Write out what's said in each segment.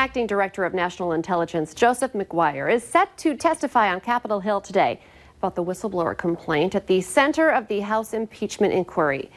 Acting Director of National Intelligence Joseph McGuire is set to testify on Capitol Hill today about the whistleblower complaint at the center of the House impeachment inquiry.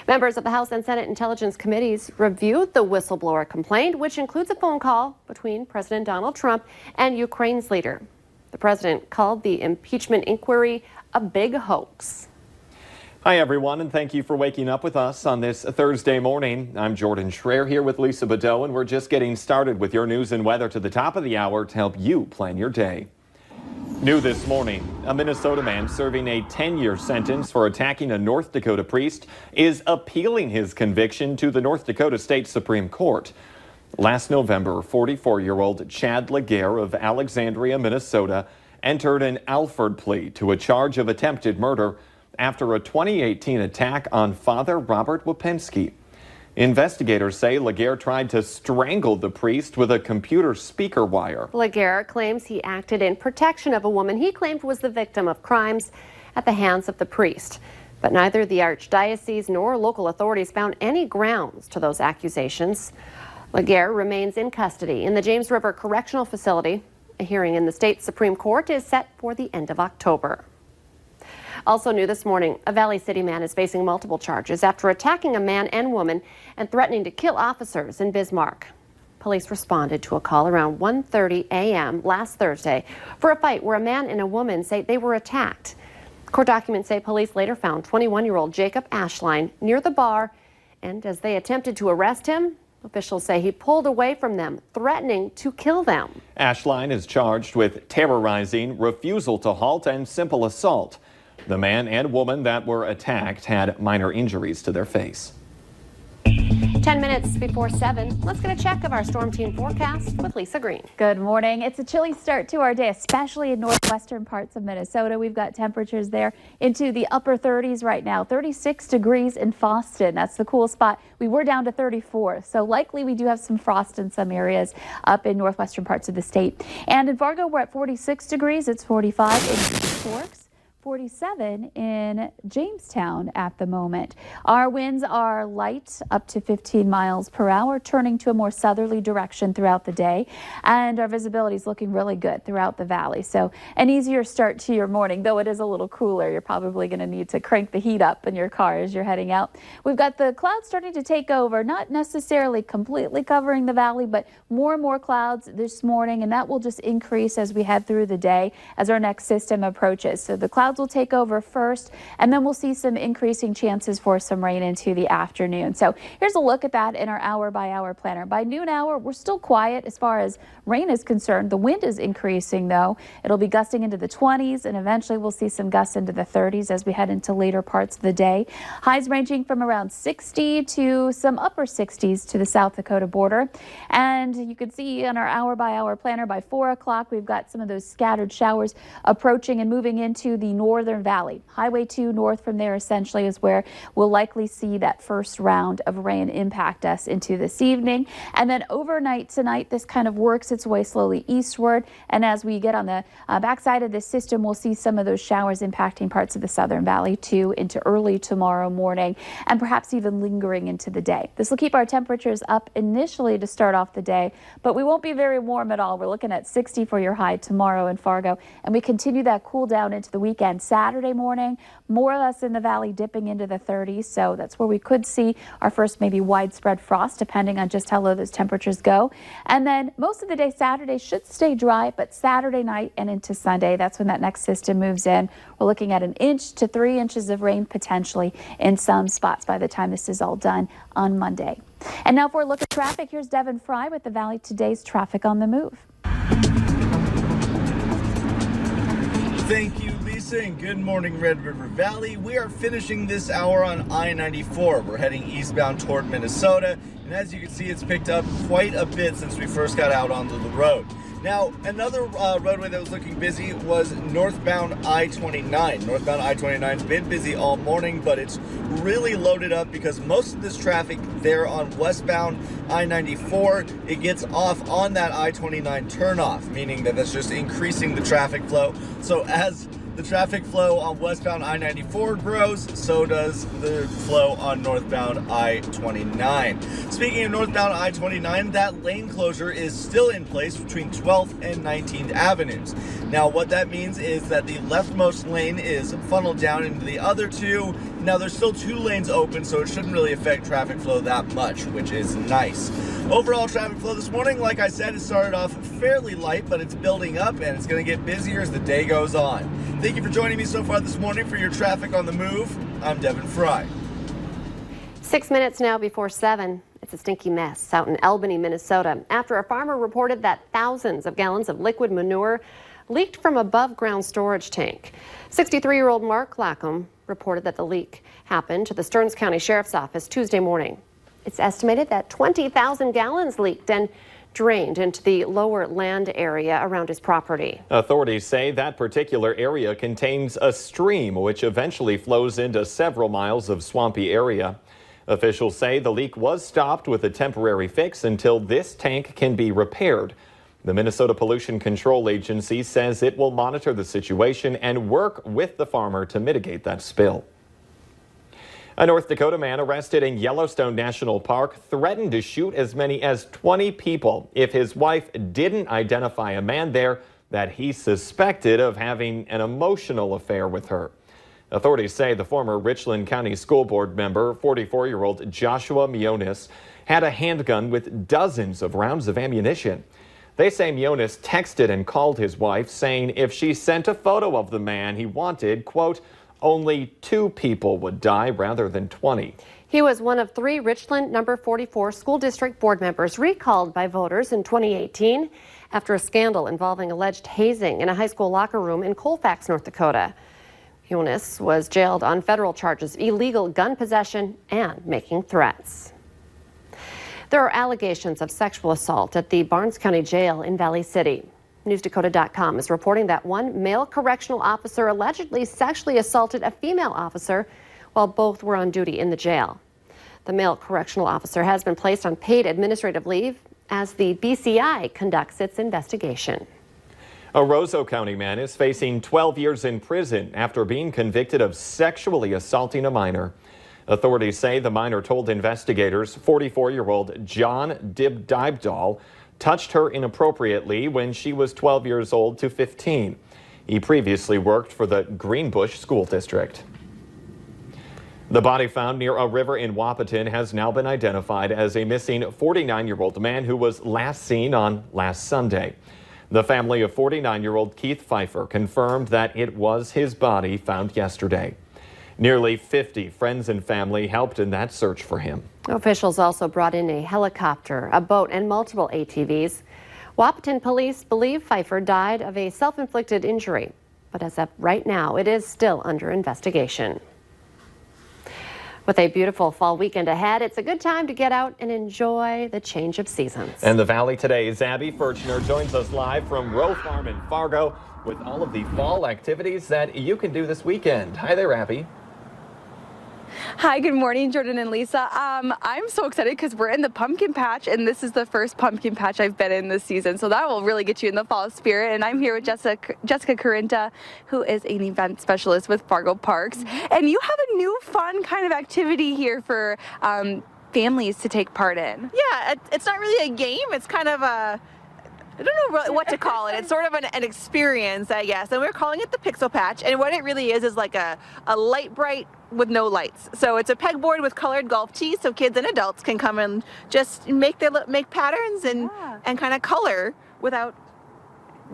Members of the House and Senate Intelligence Committees reviewed the whistleblower complaint, which includes a phone call between President Donald Trump and Ukraine's leader. The president called the impeachment inquiry a big hoax. Hi, everyone, and thank you for waking up with us on this Thursday morning. I'm Jordan Schreier here with Lisa Badeau, and we're just getting started with your news and weather to the top of the hour to help you plan your day. New this morning, a Minnesota man serving a 10-year sentence for attacking a North Dakota priest is appealing his conviction to the North Dakota State Supreme Court. Last November, 44-year-old Chad Laguerre of Alexandria, Minnesota, entered an Alford plea to a charge of attempted murder after a 2018 attack on Father Robert Wahpeton. Investigators say Laguerre tried to strangle the priest with a computer speaker wire. Laguerre claims he acted in protection of a woman he claimed was the victim of crimes at the hands of the priest. But neither the archdiocese nor local authorities found any grounds to those accusations. Laguerre remains in custody in the James River Correctional Facility. A hearing in the state Supreme Court is set for the end of October. Also new this morning, a Valley City man is facing multiple charges after attacking a man and woman and threatening to kill officers in Bismarck. Police responded to a call around 1:30 a.m. last Thursday for a fight where a man and a woman say they were attacked. Court documents say police later found 21-year-old Jacob Ashline near the bar, and as they attempted to arrest him, officials say he pulled away from them, threatening to kill them. Ashline is charged with terrorizing, refusal to halt, and simple assault. The man and woman that were attacked had minor injuries to their face. 10 minutes before 7, let's get a check of our Storm Team forecast with Lisa Green. Good morning. It's a chilly start to our day, especially in northwestern parts of Minnesota. We've got temperatures there into the upper 30s right now, 36 degrees in Fosston. That's the cool spot. We were down to 34, so likely we do have some frost in some areas up in northwestern parts of the state. And in Fargo, we're at 46 degrees. It's 45 in Forks. 47 in Jamestown at the moment. Our winds are light, up to 15 miles per hour, turning to a more southerly direction throughout the day. And our visibility is looking really good throughout the valley. So an easier start to your morning, though it is a little cooler. You're probably going to need to crank the heat up in your car as you're heading out. We've got the clouds starting to take over, not necessarily completely covering the valley, but more and more clouds this morning, and that will just increase as we head through the day as our next system approaches. So the clouds will take over first, and then we'll see some increasing chances for some rain into the afternoon. So here's a look at that in our hour-by-hour planner. By noon hour, we're still quiet as far as rain is concerned. The wind is increasing, though. It'll be gusting into the 20s, and eventually we'll see some gusts into the 30s as we head into later parts of the day. Highs ranging from around 60 to some upper 60s to the South Dakota border. And you can see on our hour-by-hour planner by 4 o'clock, we've got some of those scattered showers approaching and moving into the northern valley. Highway 2 north from there essentially is where we'll likely see that first round of rain impact us into this evening. And then overnight tonight, this kind of works its way slowly eastward. And as we get on the backside of this system, we'll see some of those showers impacting parts of the southern valley too into early tomorrow morning and perhaps even lingering into the day. This will keep our temperatures up initially to start off the day, but we won't be very warm at all. We're looking at 60 for your high tomorrow in Fargo, and we continue that cool down into the weekend. Saturday morning, more or less in the valley, dipping into the 30s. So that's where we could see our first maybe widespread frost, depending on just how low those temperatures go. And then most of the day Saturday should stay dry, but Saturday night and into Sunday, that's when that next system moves in. We're looking at 1 inch to 3 inches of rain potentially in some spots by the time this is all done on Monday. And now for a look at traffic, here's Devin Fry with the Valley Today's Traffic on the Move. Thank you, Lisa, and good morning, Red River Valley. We are finishing this hour on I-94. We're heading eastbound toward Minnesota, and as you can see, it's picked up quite a bit since we first got out onto the road. Now, another roadway that was looking busy was northbound I-29. Northbound I-29's been busy all morning, but it's really loaded up because most of this traffic there on westbound I-94, it gets off on that I-29 turnoff, meaning that that's just increasing the traffic flow. So as The traffic flow on westbound I-94 grows, so does the flow on northbound I-29. Speaking of northbound I-29, that lane closure is still in place between 12th and 19th Avenues. Now, what that means is that the leftmost lane is funneled down into the other two. Now, there's still 2 lanes open, so it shouldn't really affect traffic flow that much, which is nice. Overall traffic flow this morning, like I said, it started off fairly light, but it's building up and it's going to get busier as the day goes on. Thank you for joining me so far this morning for your Traffic on the Move. I'm Devin Fry. 6 minutes now before 7. It's a stinky mess out in Albany, Minnesota, after a farmer reported that thousands of gallons of liquid manure leaked from above ground storage tank. 63-year-old Mark Lackham reported that the leak happened to the Stearns County Sheriff's Office Tuesday morning. It's estimated that 20,000 gallons leaked and drained into the lower land area around his property. Authorities say that particular area contains a stream which eventually flows into several miles of swampy area. Officials say the leak was stopped with a temporary fix until this tank can be repaired. The Minnesota Pollution Control Agency says it will monitor the situation and work with the farmer to mitigate that spill. A North Dakota man arrested in Yellowstone National Park threatened to shoot as many as 20 people if his wife didn't identify a man there that he suspected of having an emotional affair with her. Authorities say the former Richland County School Board member, 44-year-old Joshua Mionis, had a handgun with dozens of rounds of ammunition. They say Mionis texted and called his wife saying if she sent a photo of the man he wanted, quote, only 2 people would die rather than 20. He was one of 3 Richland number 44 school district board members recalled by voters in 2018 after a scandal involving alleged hazing in a high school locker room in Colfax, North Dakota. Mionis was jailed on federal charges of illegal gun possession and making threats. There are allegations of sexual assault at the Barnes County Jail in Valley City. NewsDakota.com is reporting that one male correctional officer allegedly sexually assaulted a female officer while both were on duty in the jail. The male correctional officer has been placed on paid administrative leave as the BCI conducts its investigation. A Roseau County man is facing 12 years in prison after being convicted of sexually assaulting a minor. Authorities say the minor told investigators 44-year-old John Dibdibdahl touched her inappropriately when she was 12 years old to 15. He previously worked for the Greenbush School District. The body found near a river in Wahpeton has now been identified as a missing 49-year-old man who was last seen on last Sunday. The family of 49-year-old Keith Pfeiffer confirmed that it was his body found yesterday. Nearly 50 friends and family helped in that search for him. Officials also brought in a helicopter, a boat, and multiple ATVs. Wahpeton police believe Pfeiffer died of a self-inflicted injury, but as of right now, it is still under investigation. With a beautiful fall weekend ahead, it's a good time to get out and enjoy the change of seasons. And the Valley Today's Abby Furchner joins us live from Rowe Farm in Fargo with all of the fall activities that you can do this weekend. Hi there, Abby. Hi, good morning, Jordan and Lisa. I'm so excited because we're in the pumpkin patch, and this is the first pumpkin patch I've been in this season, so that will really get you in the fall spirit. And I'm here with Jessica Carinta, who is an event specialist with Fargo Parks. And you have a new fun kind of activity here for families to take part in. Yeah, it's not really a game. It's kind of a, I don't know really what to call it. It's sort of an experience, I guess. And we're calling it the Pixel Patch. And what it really is like a light bright with no lights. So it's a pegboard with colored golf tees, so kids and adults can come and just make patterns and kind of color without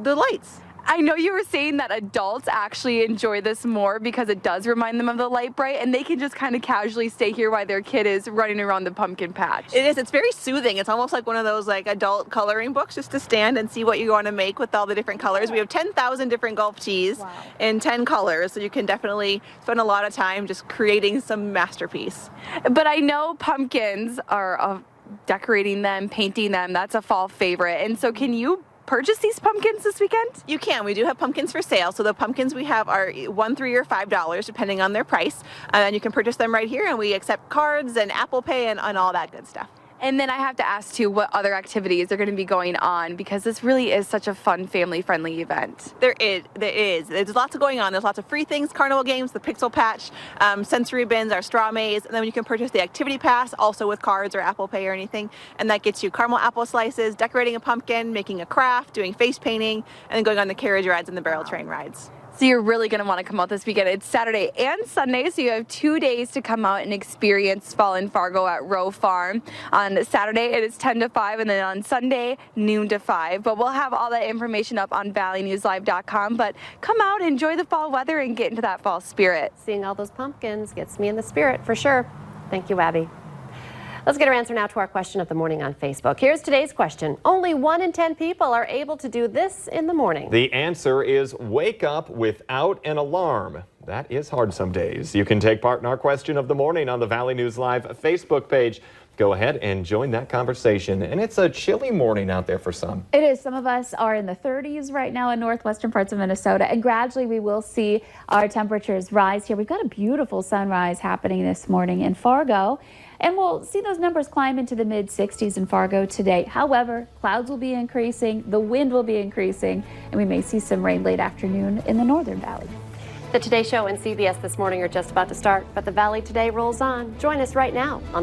the lights. I know you were saying that adults actually enjoy this more because it does remind them of the light bright, and they can just kind of casually stay here while their kid is running around the pumpkin patch. It is. It's very soothing. It's almost like one of those like adult coloring books, just to stand and see what you want to make with all the different colors. We have 10,000 different golf tees in 10 colors, so you can definitely spend a lot of time just creating some masterpiece. But I know pumpkins are decorating them, painting them. That's a fall favorite. And so can you purchase these pumpkins this weekend? You can. We do have pumpkins for sale. So the pumpkins we have are $1, $3, or $5 depending on their price. And you can purchase them right here, and we accept cards and Apple Pay and all that good stuff. And then I have to ask too what other activities are going to be going on, because this really is such a fun, family-friendly event. There is. There's lots of going on. There's lots of free things, carnival games, the Pixel Patch, sensory bins, our straw maze, and then you can purchase the activity pass, also with cards or Apple Pay or anything, and that gets you caramel apple slices, decorating a pumpkin, making a craft, doing face painting, and then going on the carriage rides and the barrel train rides. So you're really going to want to come out this weekend. It's Saturday and Sunday, so you have 2 days to come out and experience fall in Fargo at Rowe Farm. On Saturday, it is 10 to 5, and then on Sunday, noon to 5. But we'll have all that information up on valleynewslive.com. But come out, enjoy the fall weather, and get into that fall spirit. Seeing all those pumpkins gets me in the spirit for sure. Thank you, Abby. Let's get our answer now to our question of the morning on Facebook. Here's today's question. Only 1 in 10 people are able to do this in the morning. The answer is wake up without an alarm. That is hard some days. You can take part in our question of the morning on the Valley News Live Facebook page. Go ahead and join that conversation. And it's a chilly morning out there for some. It is. Some of us are in the 30s right now in northwestern parts of Minnesota, and gradually we will see our temperatures rise here. We've got a beautiful sunrise happening this morning in Fargo, and we'll see those numbers climb into the mid-60s in Fargo today. However, clouds will be increasing, the wind will be increasing, and we may see some rain late afternoon in the northern valley. The Today Show and CBS This Morning are just about to start, but the Valley Today rolls on. Join us right now on